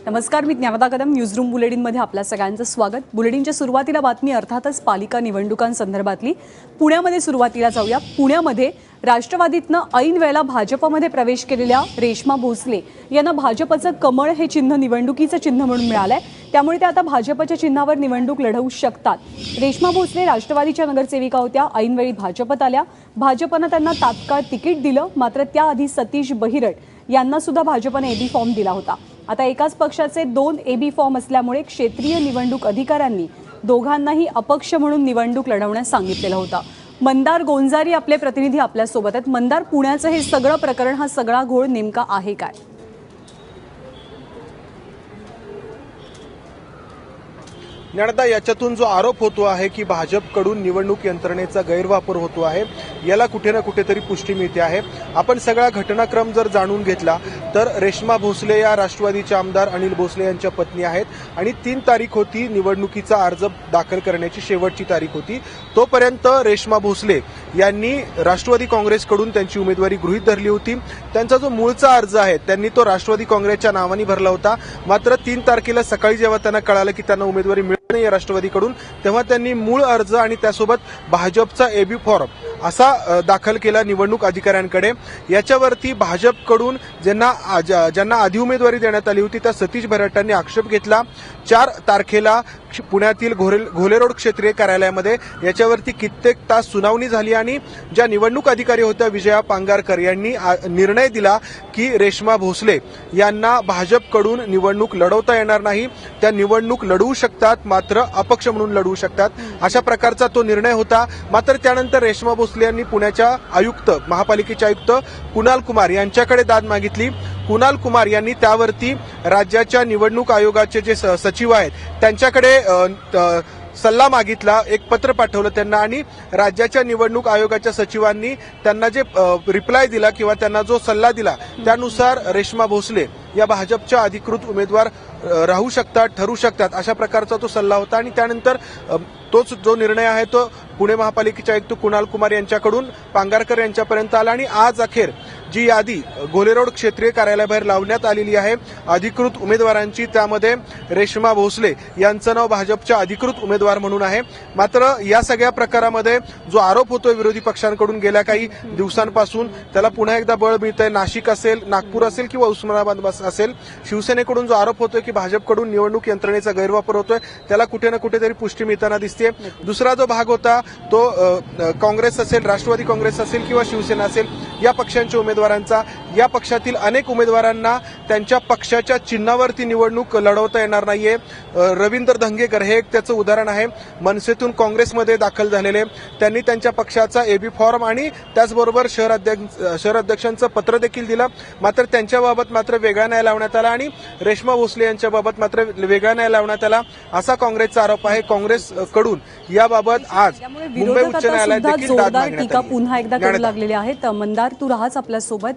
नमस्कार, मी ज्ञानदा कदम. न्यूजरूम बुलेटिनमध्ये आपल्या सगळ्यांचं स्वागत. बुलेटिनच्या सुरुवातीला बातमी अर्थातच पालिका निवडणुकांसंदर्भातली. पुण्यामध्ये सुरुवातीला जाऊया. पुण्यामध्ये राष्ट्रवादीतनं ऐन वेळेला भाजपमध्ये प्रवेश केलेल्या रेश्मा भोसले यांना भाजपचं कमळ हे चिन्ह निवडणुकीचं चिन्ह म्हणून मिळालंय. त्यामुळे ते आता भाजपच्या चिन्हावर निवडणूक लढवू शकतात. रेश्मा भोसले राष्ट्रवादीच्या नगरसेविका होत्या. ऐनवेळी भाजपत आल्या. भाजपनं त्यांना तात्काळ तिकीट दिलं. मात्र त्याआधी सतीश बहिरट यांना सुद्धा भाजपने एबी फॉर्म दिला होता. आता एकाच पक्षाचे 2 एबी फॉर्म असल्यामुळे क्षेत्रीय निवडणूक अधिकाऱ्यांनी दोघांनाही अपक्ष म्हणून निवडणूक लढवण्यास सांगितलेलं होतं. मंदार गोंजारी आपले प्रतिनिधी आपल्यासोबत आहेत. मंदार, पुण्याचं हे सगळं प्रकरण, हा सगळा घोळ नेमका आहे काय? ज्ञानदा, याच्यातून जो आरोप होतो आहे की भाजपकडून निवडणूक यंत्रणेचा गैरवापर होतो आहे, याला कुठे ना कुठेतरी पुष्टी मिळते आहे. आपण सगळा घटनाक्रम जर जाणून घेतला तर रेश्मा भोसले या राष्ट्रवादीचे आमदार अनिल भोसले यांच्या पत्नी आहेत आणि 3 तारीख होती निवडणुकीचा अर्ज दाखल करण्याची, शेवटची तारीख होती. तोपर्यंत रेश्मा भोसले यांनी राष्ट्रवादी काँग्रेसकडून त्यांची उमेदवारी गृहीत धरली होती. त्यांचा जो मूळचा अर्ज आहे त्यांनी तो राष्ट्रवादी काँग्रेसच्या नावाने भरला होता. मात्र 3 तारखेला सकाळी जेव्हा त्यांना कळालं की त्यांना उमेदवारी मिळत नाही राष्ट्रवादीकडून, तेव्हा त्यांनी मूळ अर्ज आणि त्यासोबत भाजपचा एबी फॉर्म असा दाखल केला निवडणूक अधिकाऱ्यांकडे. याच्यावरती भाजपकडून ज्यांना आधी उमेदवारी देण्यात आली होती त्या सतीश बहिरटांनी आक्षेप घेतला. 4 तारखेला पुण्यातील घोले रोड क्षेत्रीय कार्यालयामध्ये याच्यावरती कित्येक तास सुनावणी झाली आणि ज्या निवडणूक अधिकारी होत्या विजया पांगारकर यांनी निर्णय दिला की रेश्मा भोसले यांना भाजपकडून निवडणूक लढवता येणार नाही. त्या निवडणूक लढवू शकतात, मात्र अपक्ष म्हणून लढवू शकतात, अशा प्रकारचा तो निर्णय होता. मात्र त्यानंतर रेश्मा भोसले यांनी पुण्याच्या महापालिकेचे आयुक्त कुणाल कुमार यांच्याकडे दाद मागितली. कुणाल कुमार यांनी त्यावरती राज्याच्या निवडणूक आयोगाचे जे सचिव आहेत त्यांच्याकडे सल्ला मागितला. एक पत्र पाठवलं त्यांना आणि राज्याच्या निवडणूक आयोगाच्या सचिवांनी त्यांना जे रिप्लाय दिला किंवा त्यांना जो सल्ला दिला त्यानुसार रेश्मा भोसले या भाजपच्या अधिकृत उमेदवार राहू शकतात, ठरू शकतात, अशा प्रकारचा तो सल्ला होता. आणि त्यानंतर तोच जो निर्णय आहे तो पुणे महापालिकेचे आयुक्त कुणाल कुमार यांच्याकडून पांगारकर यांच्यापर्यंत आला आणि आज अखेर जी यादी घोले रोड क्षेत्रीय कार्यालयाबाहेर लावण्यात आलेली आहे अधिकृत उमेदवारांची, त्यामध्ये रेश्मा भोसले यांचं नाव भाजपच्या अधिकृत उमेदवार म्हणून आहे. मात्र या सगळ्या प्रकारामध्ये जो आरोप होतोय विरोधी पक्षांकडून गेल्या काही दिवसांपासून, त्याला पुन्हा एकदा बळ मिळतंय. नाशिक असेल, नागपूर असेल किंवा उस्मानाबाद असेल, शिवसेनेकडून जो आरोप होतोय की भाजपकडून निवडणूक यंत्रणेचा गैरवापर होतोय, त्याला कुठे ना कुठेतरी पुष्टी मिळताना दिसते. दुसरा जो भाग होता तो काँग्रेस असेल, राष्ट्रवादी काँग्रेस असेल किंवा शिवसेना असेल, या पक्षांच्या उमेदवारांचा, या पक्षातील अनेक उमेदवारांना त्यांच्या पक्षाच्या चिन्हावरती निवडणूक लढवता येणार नाहीये. रवींद्र धंगेकर हे एक त्याचं उदाहरण आहे. मनसेतून काँग्रेसमध्ये दाखल झालेले, त्यांनी त्यांच्या पक्षाचा एबी फॉर्म आणि त्याचबरोबर शहराध्यक्षांचं पत्र देखील दिलं. मात्र त्यांच्याबाबत मात्र वेगळा न्याय लावण्यात आला आणि रेश्मा भोसले यांच्याबाबत मात्र वेगळा न्याय लावण्यात आला, असा काँग्रेसचा आरोप आहे. काँग्रेसकडून याबाबत आज मुंबई उच्च न्यायालयात देखील दाद मागण्यात आली. टीका पुन्हा एकदा करू लागलेली आहेत. मंदार, तू राहाच आपल्यासोबत.